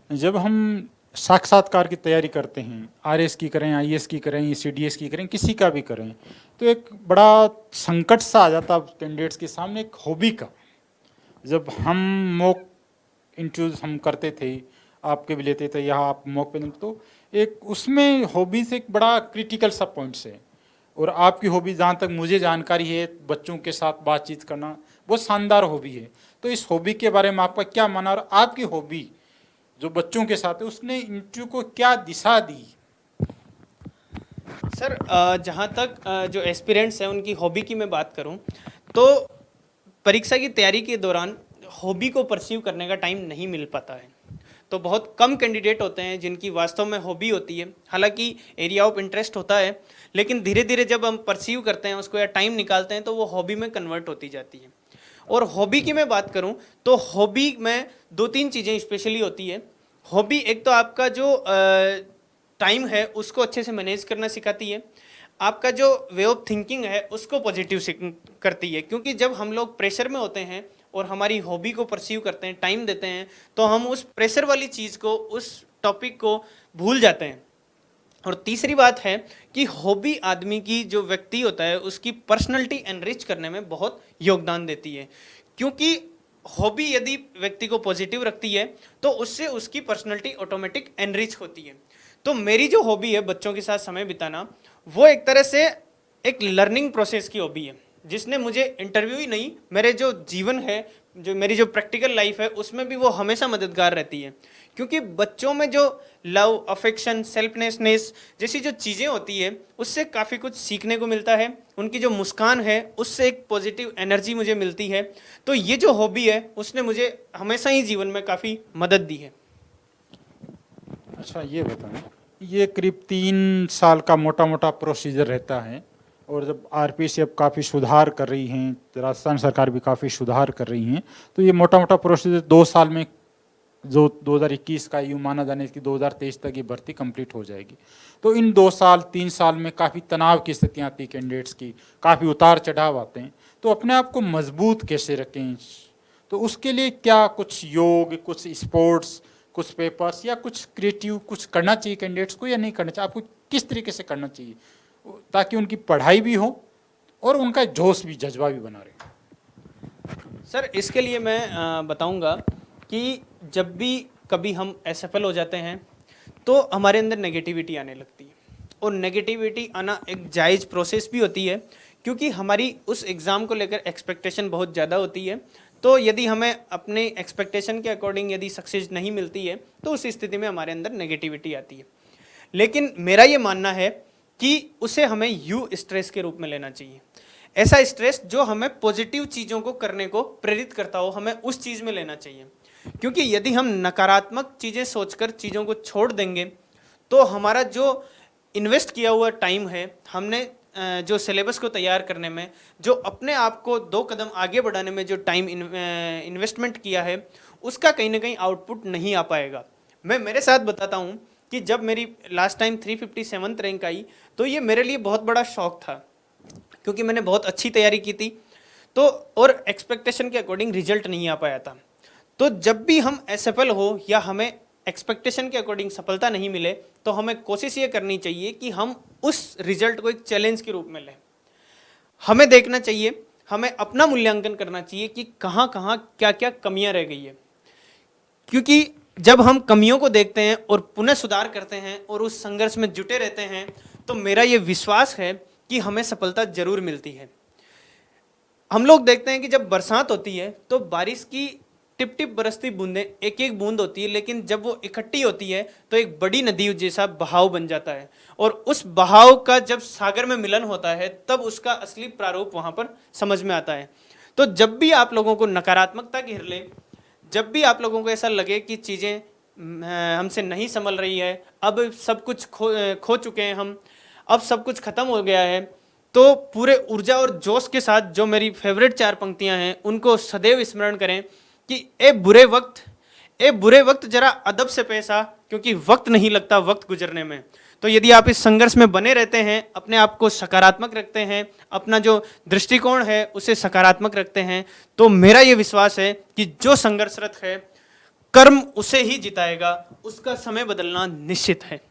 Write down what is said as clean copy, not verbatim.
जब हम साक्षात्कार की तैयारी करते हैं, आरएस की करें, आईएएस की करें, सीडीएस की करें, किसी का भी करें, तो एक बड़ा संकट सा आ जाता है कैंडिडेट्स के सामने एक हॉबी का। जब हम मॉक इंटरव्यूज हम करते थे, आपके भी लेते थे, यहाँ आप मॉक पे, तो एक उसमें हॉबी से एक बड़ा क्रिटिकल सा पॉइंट्स है। और आपकी हॉबी, जहाँ तक मुझे जानकारी है, बच्चों के साथ बातचीत करना बहुत शानदार हॉबी है। तो इस हॉबी के बारे में आपका क्या मानना, और आपकी हॉबी जो बच्चों के साथ है उसने इंटरव्यू को क्या दिशा दी? सर, जहाँ तक जो एस्पिरेंट्स हैं उनकी हॉबी की मैं बात करूँ तो परीक्षा की तैयारी के दौरान हॉबी को परस्यू करने का टाइम नहीं मिल पाता है। तो बहुत कम कैंडिडेट होते हैं जिनकी वास्तव में हॉबी होती है। हालांकि एरिया ऑफ इंटरेस्ट होता है, लेकिन धीरे धीरे जब हम परस्यू करते हैं उसको या टाइम निकालते हैं तो वो हॉबी में कन्वर्ट होती जाती है। और हॉबी की मैं बात करूं तो हॉबी में दो तीन चीज़ें स्पेशली होती है। हॉबी एक तो आपका जो टाइम है उसको अच्छे से मैनेज करना सिखाती है, आपका जो वे ऑफ थिंकिंग है उसको पॉजिटिव करती है। क्योंकि जब हम लोग प्रेशर में होते हैं और हमारी हॉबी को परस्यू करते हैं, टाइम देते हैं, तो हम उस प्रेशर वाली चीज़ को, उस टॉपिक को भूल जाते हैं। और तीसरी बात है कि हॉबी आदमी की, जो व्यक्ति होता है, उसकी पर्सनैलिटी एनरिच करने में बहुत योगदान देती है। क्योंकि हॉबी यदि व्यक्ति को पॉजिटिव रखती है तो उससे उसकी पर्सनैलिटी ऑटोमेटिक एनरिच होती है। तो मेरी जो हॉबी है बच्चों के साथ समय बिताना, वो एक तरह से एक लर्निंग प्रोसेस की हॉबी है, जिसने मुझे इंटरव्यू ही नहीं, मेरे जो जीवन है, जो मेरी जो प्रैक्टिकल लाइफ है, उसमें भी वो हमेशा मददगार रहती है। क्योंकि बच्चों में जो लव, अफेक्शन, सेल्फनेसनेस जैसी जो चीज़ें होती है, उससे काफ़ी कुछ सीखने को मिलता है। उनकी जो मुस्कान है उससे एक पॉजिटिव एनर्जी मुझे मिलती है। तो ये जो हॉबी है उसने मुझे हमेशा ही जीवन में काफ़ी मदद दी है। अच्छा, ये बताएं, ये करीब 3 साल का मोटा मोटा प्रोसीजर रहता है, और जब आरपीसी अब काफ़ी सुधार कर रही हैं, राजस्थान सरकार भी काफ़ी सुधार कर रही हैं, तो ये मोटा मोटा प्रोसीजर 2 साल में, जो 2021 का यूँ माना जाने की 2023 तक ये भर्ती कंप्लीट हो जाएगी। तो इन 2 साल 3 साल में काफ़ी तनाव की स्थितियाँ आती कैंडिडेट्स की, काफ़ी उतार चढ़ाव आते हैं, तो अपने आप को मजबूत कैसे रखें? तो उसके लिए क्या कुछ योग, कुछ स्पोर्ट्स, कुछ पेपर्स, या कुछ क्रिएटिव कुछ करना चाहिए कैंडिडेट्स को, या नहीं करना चाहिए? आपको किस तरीके से करना चाहिए ताकि उनकी पढ़ाई भी हो और उनका जोश भी, जज्बा भी बना रहे? सर, इसके लिए मैं बताऊंगा कि जब भी कभी हम असफल हो जाते हैं तो हमारे अंदर नेगेटिविटी आने लगती है। और नेगेटिविटी आना एक जायज़ प्रोसेस भी होती है, क्योंकि हमारी उस एग्ज़ाम को लेकर एक्सपेक्टेशन बहुत ज़्यादा होती है। तो यदि हमें अपने एक्सपेक्टेशन के अकॉर्डिंग यदि सक्सेस नहीं मिलती है तो उस स्थिति में हमारे अंदर नेगेटिविटी आती है। लेकिन मेरा ये मानना है कि उसे हमें यू स्ट्रेस के रूप में लेना चाहिए। ऐसा स्ट्रेस जो हमें पॉजिटिव चीज़ों को करने को प्रेरित करता हो, हमें उस चीज़ में लेना चाहिए। क्योंकि यदि हम नकारात्मक चीज़ें सोचकर चीज़ों को छोड़ देंगे तो हमारा जो इन्वेस्ट किया हुआ टाइम है, हमने जो सिलेबस को तैयार करने में, जो अपने आप को 2 कदम आगे बढ़ाने में जो टाइम इन्वेस्टमेंट किया है, उसका कहीं ना कहीं आउटपुट नहीं आ पाएगा। मैं मेरे साथ बताता हूँ कि जब मेरी लास्ट टाइम 357th रैंक आई तो ये मेरे लिए बहुत बड़ा शौक था, क्योंकि मैंने बहुत अच्छी तैयारी की थी, तो और एक्सपेक्टेशन के अकॉर्डिंग रिजल्ट नहीं आ पाया था। तो जब भी हम असफल हो या हमें एक्सपेक्टेशन के अकॉर्डिंग सफलता नहीं मिले तो हमें कोशिश ये करनी चाहिए कि हम उस रिजल्ट को एक चैलेंज के रूप में लें। हमें देखना चाहिए, हमें अपना मूल्यांकन करना चाहिए कि कहाँ कहाँ क्या क्या कमियां रह गई है। क्योंकि जब हम कमियों को देखते हैं और पुनः सुधार करते हैं और उस संघर्ष में जुटे रहते हैं तो मेरा ये विश्वास है कि हमें सफलता जरूर मिलती है। हम लोग देखते हैं कि जब बरसात होती है तो बारिश की टिप टिप बरसती बूंदें एक एक बूंद होती है, लेकिन जब वो इकट्ठी होती है तो एक बड़ी नदी जैसा बहाव बन जाता है। और उस बहाव का जब सागर में मिलन होता है तब उसका असली प्रारूप वहाँ पर समझ में आता है। तो जब भी आप लोगों को नकारात्मकता घेर ले, जब भी आप लोगों को ऐसा लगे कि चीज़ें हमसे नहीं संभल रही है, अब सब कुछ खो चुके हैं हम, अब सब कुछ खत्म हो गया है, तो पूरे ऊर्जा और जोश के साथ जो मेरी फेवरेट 4 पंक्तियां हैं उनको सदैव स्मरण करें कि ए बुरे वक्त जरा अदब से पेश आ, क्योंकि वक्त नहीं लगता वक्त गुजरने में। तो यदि आप इस संघर्ष में बने रहते हैं, अपने आप को सकारात्मक रखते हैं, अपना जो दृष्टिकोण है उसे सकारात्मक रखते हैं, तो मेरा ये विश्वास है कि जो संघर्षरत है कर्म उसे ही जिताएगा, उसका समय बदलना निश्चित है।